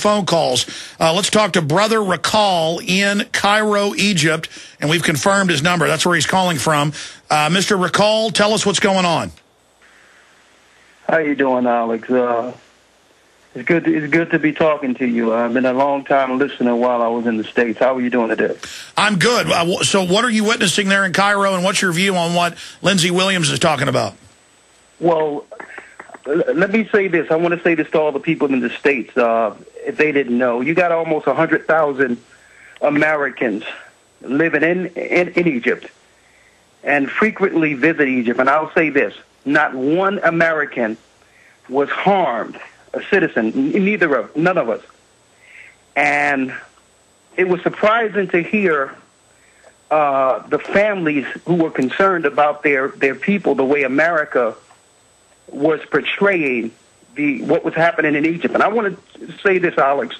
phone calls. Let's talk to Brother Rakal in Cairo, Egypt, and we've confirmed his number. That's where he's calling from. Mr. Rakal, tell us what's going on. How you doing, Alex? It's good to be talking to you. I've been a long time listener while I was in the States. How are you doing today? I'm good. So what are you witnessing there in Cairo, and what's your view on what Lindsey-Williams is talking about? Well, let me say this. I want to say this to all the people in the States. If they didn't know, you got almost 100,000 Americans living in Egypt and frequently visit Egypt. And I'll say this. Not one American was harmed, a citizen, none of us. And it was surprising to hear the families who were concerned about their people, the way America was portraying what was happening in Egypt. And I want to say this, Alex.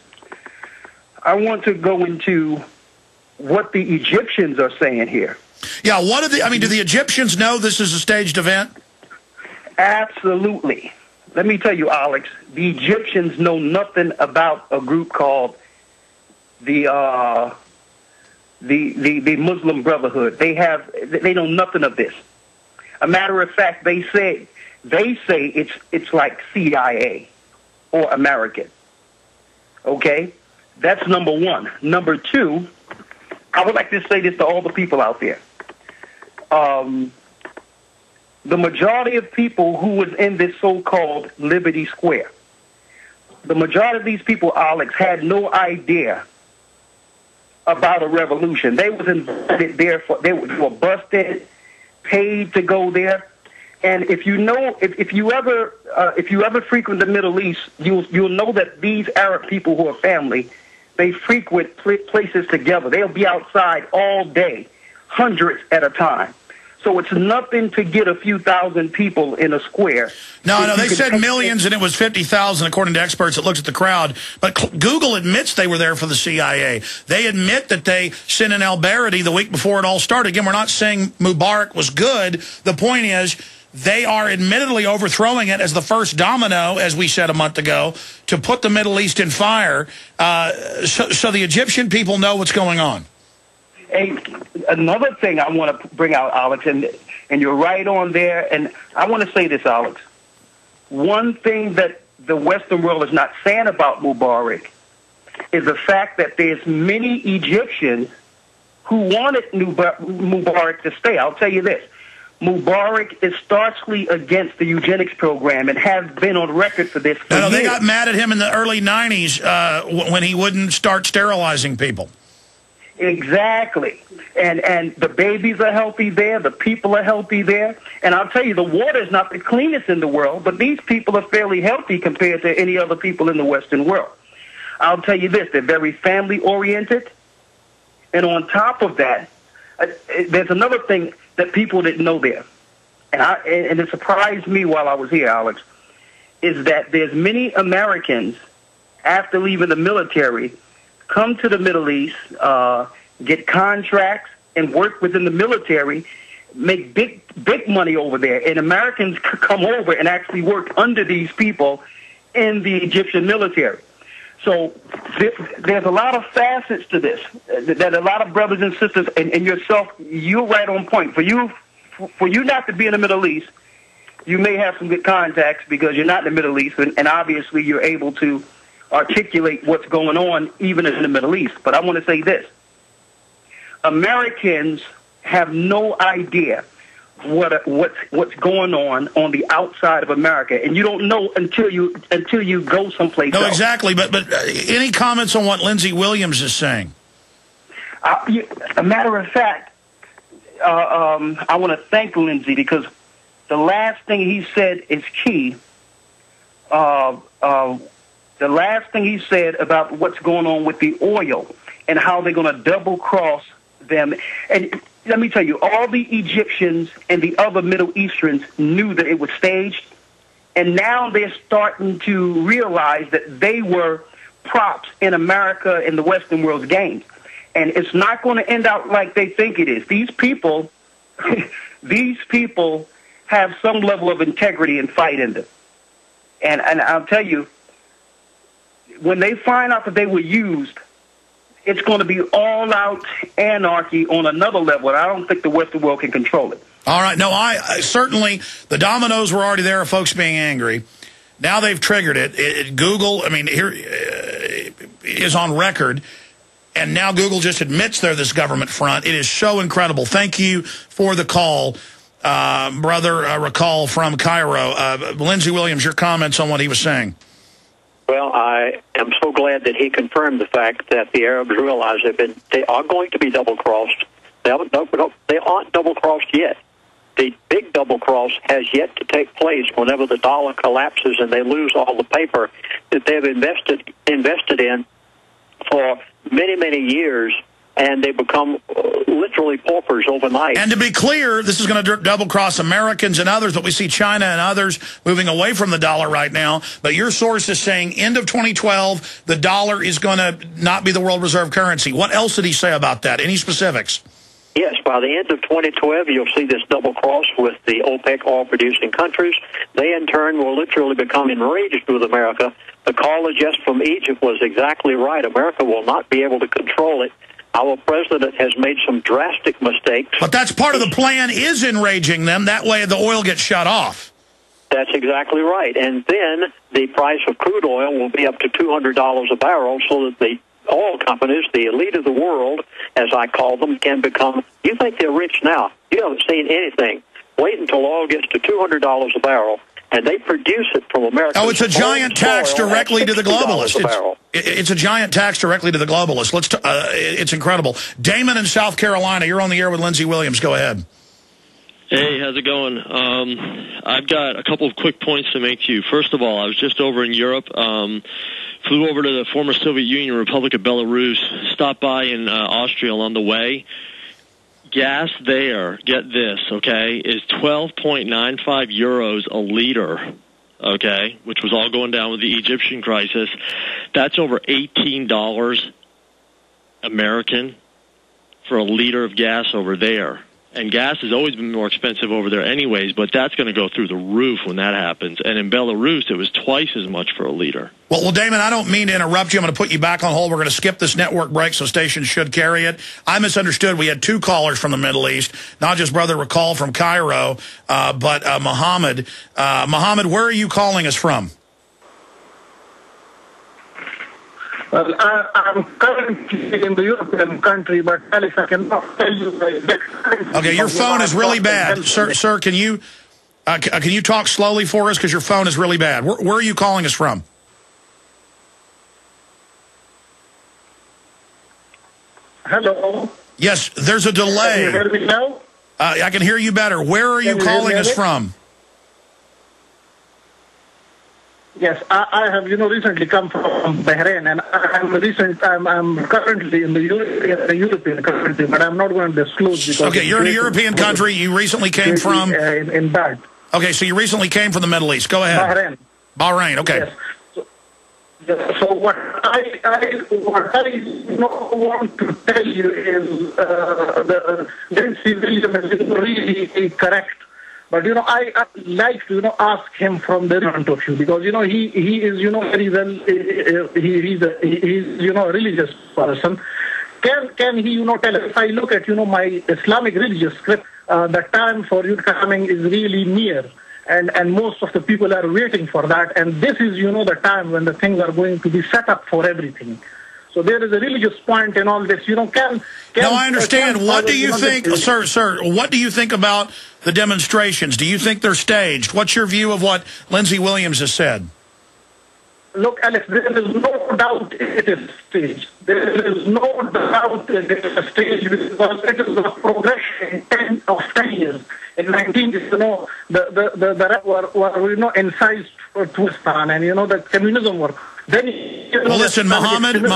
I want to go into what the Egyptians are saying here. Yeah, do the Egyptians know this is a staged event? Absolutely. Let me tell you, Alex, the Egyptians know nothing about a group called the Muslim Brotherhood. They know nothing of this. A matter of fact, they say it's like CIA or American. Okay? That's number one. Number two, I would like to say this to all the people out there. The majority of people who was in this so-called Liberty Square, the majority of these people, Alex, had no idea about a revolution. They was invited there they were busted, paid to go there. And if you know, if you ever frequent the Middle East, you'll know that these Arab people who are family, they frequent places together. They'll be outside all day, hundreds at a time. So it's nothing to get a few thousand people in a square. No, they said millions, and it was 50,000, according to experts that looked at the crowd. But Google admits they were there for the CIA. They admit that they sent in al-Baradi the week before it all started. Again, we're not saying Mubarak was good. The point is, they are admittedly overthrowing it as the first domino, as we said a month ago, to put the Middle East in fire. So the Egyptian people know what's going on. Another thing I want to bring out, Alex, and you're right on there, and I want to say this, Alex. One thing that the Western world is not saying about Mubarak is the fact that there's many Egyptians who wanted Mubarak to stay. I'll tell you this. Mubarak is staunchly against the eugenics program and has been on record for this for years. They got mad at him in the early 90s when he wouldn't start sterilizing people. Exactly. And the babies are healthy there. The people are healthy there. And I'll tell you, the water is not the cleanest in the world, but these people are fairly healthy compared to any other people in the Western world. I'll tell you this, they're very family-oriented. And on top of that, there's another thing that people didn't know there. And it surprised me while I was here, Alex, is that there's many Americans, after leaving the military, come to the Middle East, get contracts, and work within the military, make big money over there. And Americans come over and actually work under these people in the Egyptian military. So there's a lot of facets to this, that a lot of brothers and sisters, and yourself, you're right on point. For you not to be in the Middle East, you may have some good contacts because you're not in the Middle East, and obviously you're able to articulate what's going on even in the Middle East. But I want to say this. Americans have no idea what's going on the outside of America, and you don't know until you go someplace else. Exactly. But any comments on what Lindsey-Williams is saying? A matter of fact, I want to thank Lindsey because the last thing he said is key. The last thing he said about what's going on with the oil and how they're going to double-cross them. And let me tell you, all the Egyptians and the other Middle Easterns knew that it was staged, and now they're starting to realize that they were props in America and the Western world's games. And it's not going to end out like they think it is. These people, have some level of integrity and fight in them. And I'll tell you, when they find out that they were used, it's going to be all-out anarchy on another level. I don't think the Western world can control it. All right. No, I certainly, the dominoes were already there of folks being angry. Now they've triggered it. Google, I mean, here is on record, and now Google just admits they're this government front. It is so incredible. Thank you for the call, Brother Rakal from Cairo. Lindsey Williams, your comments on what he was saying. Well, I am so glad that he confirmed the fact that the Arabs realize they are going to be double-crossed. They aren't double-crossed yet. The big double-cross has yet to take place whenever the dollar collapses and they lose all the paper that they've invested in for many, many years, and they become literally paupers overnight. And to be clear, this is going to double-cross Americans and others, but we see China and others moving away from the dollar right now. But your source is saying end of 2012, the dollar is going to not be the world reserve currency. What else did he say about that? Any specifics? Yes, by the end of 2012, you'll see this double cross with the OPEC oil-producing countries. They, in turn, will literally become enraged with America. The caller just from Egypt was exactly right. America will not be able to control it. Our president has made some drastic mistakes. But that's part of the plan, is enraging them. That way the oil gets shut off. That's exactly right. And then the price of crude oil will be up to $200 a barrel so that the oil companies, the elite of the world, as I call them, can become, you think they're rich now. You haven't seen anything. Wait until oil gets to $200 a barrel, and they produce it from America. Oh, it's a giant tax directly to the globalists. It's a giant tax directly to the globalists. It's incredible. Damon in South Carolina, you're on the air with Lindsey Williams. Go ahead. Hey, how's it going? I've got a couple of quick points to make to you. First of all, I was just over in Europe, flew over to the former Soviet Union Republic of Belarus, stopped by in Austria on the way. Gas there, get this, okay, is 12.95 euros a liter, okay, which was all going down with the Egyptian crisis. That's over $18 American for a liter of gas over there. And gas has always been more expensive over there anyways, but that's going to go through the roof when that happens. And in Belarus, it was twice as much for a liter. Well, Damon, I don't mean to interrupt you. I'm going to put you back on hold. We're going to skip this network break, so stations should carry it. I misunderstood. We had two callers from the Middle East, not just Brother Rakal from Cairo, but Mohammed. Mohammed, where are you calling us from? Well, I'm currently in the European country, but Alex, I cannot tell you. Okay, your phone is really bad. Sir, can you talk slowly for us, because your phone is really bad? Where are you calling us from? Hello? Yes, there's a delay. Can you hear me now? I can hear you better. Where are you calling us from? Yes, I have, recently come from Bahrain, and I'm currently in the European country, but I'm not going to disclose. Because okay, you're in a European country. You recently came from... in Bad. Okay, so you recently came from the Middle East. Go ahead. Bahrain, okay. Yes. So what I want to tell you is the Lindsey Williams is really correct. But, I like to, ask him from the point of view, because, he is, very well, he's a religious person. Can he, tell us, if I look at, my Islamic religious script, the time for you coming is really near. And most of the people are waiting for that. And this is, the time when the things are going to be set up for everything. So there is a religious point in all this. No, I understand. What do you think, sir, what do you think about the demonstrations? Do you think they're staged? What's your view of what Lindsey Williams has said? Look, Alex, there is no doubt it is staged. There is no doubt it is staged, because it is a progression of 10 years. In 19, the Arab were incised for Twistan, and, the communism were... Then, well, listen, Mohammed,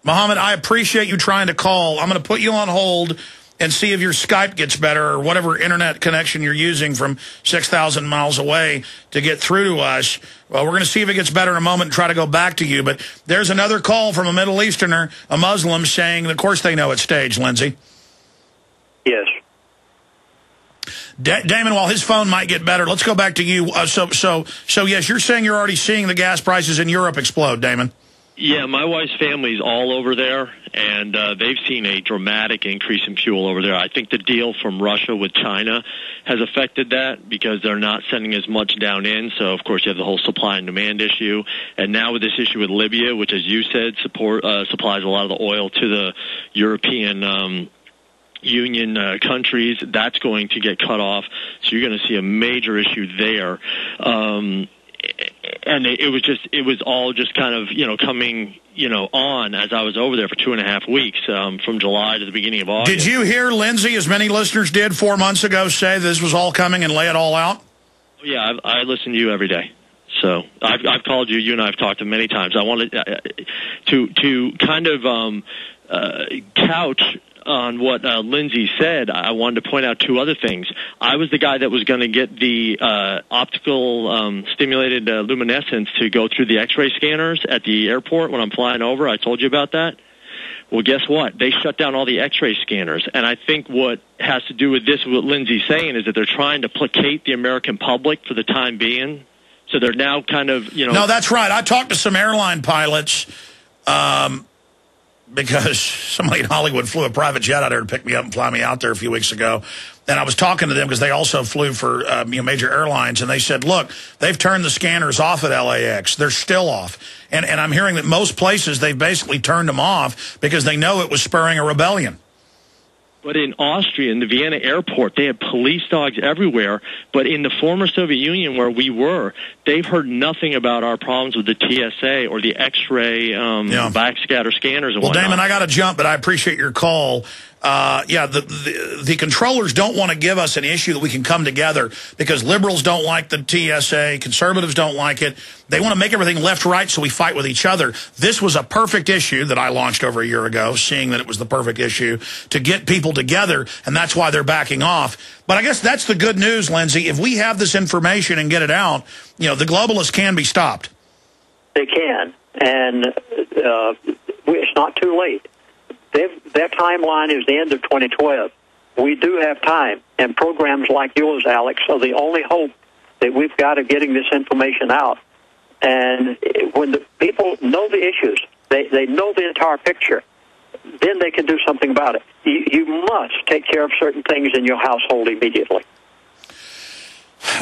I appreciate you trying to call. I'm going to put you on hold and see if your Skype gets better, or whatever internet connection you're using from 6,000 miles away to get through to us. Well, we're going to see if it gets better in a moment and try to go back to you. But there's another call from a Middle Easterner, a Muslim, saying, of course they know it's staged, Lindsey. Yes. Damon, while his phone might get better, let's go back to you. So yes, you're saying you're already seeing the gas prices in Europe explode, Damon. Yeah, my wife's family's all over there, and they've seen a dramatic increase in fuel over there. I think the deal from Russia with China has affected that because they're not sending as much down in. So, of course, you have the whole supply and demand issue. And now with this issue with Libya, which, as you said, supplies a lot of the oil to the European Union countries, that's going to get cut off. So you're going to see a major issue there. And it was all just kind of, coming, on as I was over there for 2.5 weeks, from July to the beginning of August. Did you hear Lindsey, as many listeners did 4 months ago, say this was all coming and lay it all out? Yeah, I listen to you every day. So I've called you. You and I have talked many times. I wanted to kind of couch on what Lindsey said. I wanted to point out 2 other things. I was the guy that was going to get the optical stimulated luminescence to go through the X-ray scanners at the airport when I'm flying over. I told you about that. Well, guess what? They shut down all the X-ray scanners. And I think what has to do with this, what Lindsey's saying, is that they're trying to placate the American public for the time being. So they're now kind of, No, that's right. I talked to some airline pilots because somebody in Hollywood flew a private jet out there to pick me up and fly me out there a few weeks ago. And I was talking to them because they also flew for major airlines. And they said, look, they've turned the scanners off at LAX. They're still off. And I'm hearing that most places they've basically turned them off because they know it was spurring a rebellion. But in Austria, in the Vienna airport, they have police dogs everywhere. But in the former Soviet Union, where we were, they've heard nothing about our problems with the TSA or the X-ray backscatter scanners and whatnot. Damon, I got to jump, but I appreciate your call. The controllers don't want to give us an issue that we can come together because liberals don't like the TSA, conservatives don't like it. They want to make everything left-right so we fight with each other. This was a perfect issue that I launched over a year ago, seeing that it was the perfect issue to get people together, and that's why they're backing off. But I guess that's the good news, Lindsey. If we have this information and get it out, the globalists can be stopped. They can, and it's not too late. Their timeline is the end of 2012. We do have time, and programs like yours, Alex, are the only hope that we've got of getting this information out. And when the people know the issues, they know the entire picture, then they can do something about it. You must take care of certain things in your household immediately.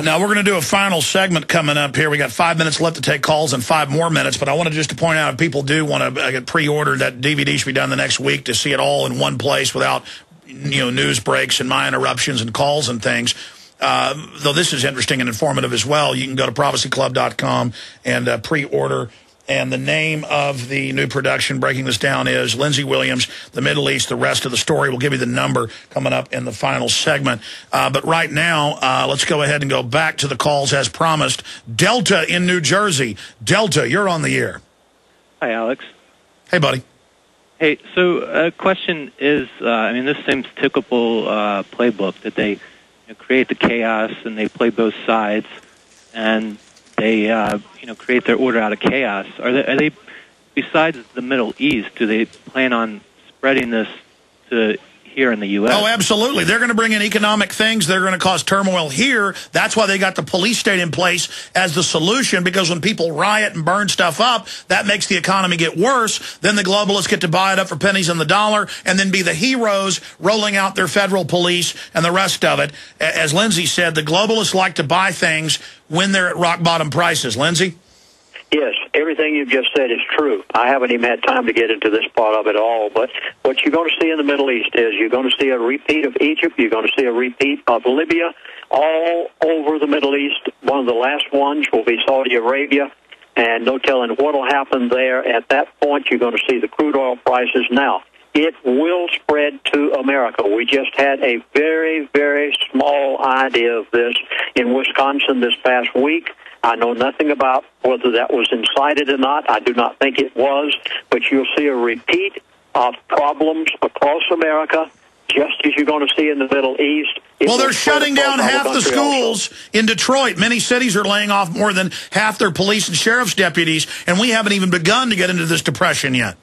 Now, we're going to do a final segment coming up here. We got 5 minutes left to take calls and 5 more minutes, but I wanted just to point out if people do want to get pre-ordered, that DVD should be done the next week to see it all in one place without news breaks and my interruptions and calls and things. Though this is interesting and informative as well, you can go to prophecyclub.com and pre-order. And the name of the new production, breaking this down, is Lindsey Williams, The Middle East, the rest of the story. We'll give you the number coming up in the final segment. But right now, let's go ahead and go back to the calls as promised. Delta in New Jersey. Delta, you're on the air. Hi, Alex. Hey, buddy. Hey, so a question is, this seems typical playbook that they create the chaos and they play both sides, and they, create their order out of chaos. Are they, besides the Middle East, do they plan on spreading this to here in the U.S.? Oh, absolutely. They're going to bring in economic things that are going to cause turmoil here. That's why they got the police state in place as the solution, because when people riot and burn stuff up, that makes the economy get worse. Then the globalists get to buy it up for pennies on the dollar and then be the heroes rolling out their federal police and the rest of it. As Lindsey said, the globalists like to buy things when they're at rock-bottom prices. Lindsey? Yes, everything you've just said is true. I haven't even had time to get into this part of it all, but what you're going to see in the Middle East is you're going to see a repeat of Egypt, you're going to see a repeat of Libya, all over the Middle East. One of the last ones will be Saudi Arabia, and no telling what will happen there. At that point, you're going to see the crude oil prices. Now, it will spread to America. We just had a very, very small idea of this in Wisconsin this past week. I know nothing about whether that was incited or not. I do not think it was, but you'll see a repeat of problems across America, just as you're going to see in the Middle East. Well, they're shutting down half the schools in Detroit. Many cities are laying off more than half their police and sheriff's deputies, and we haven't even begun to get into this depression yet.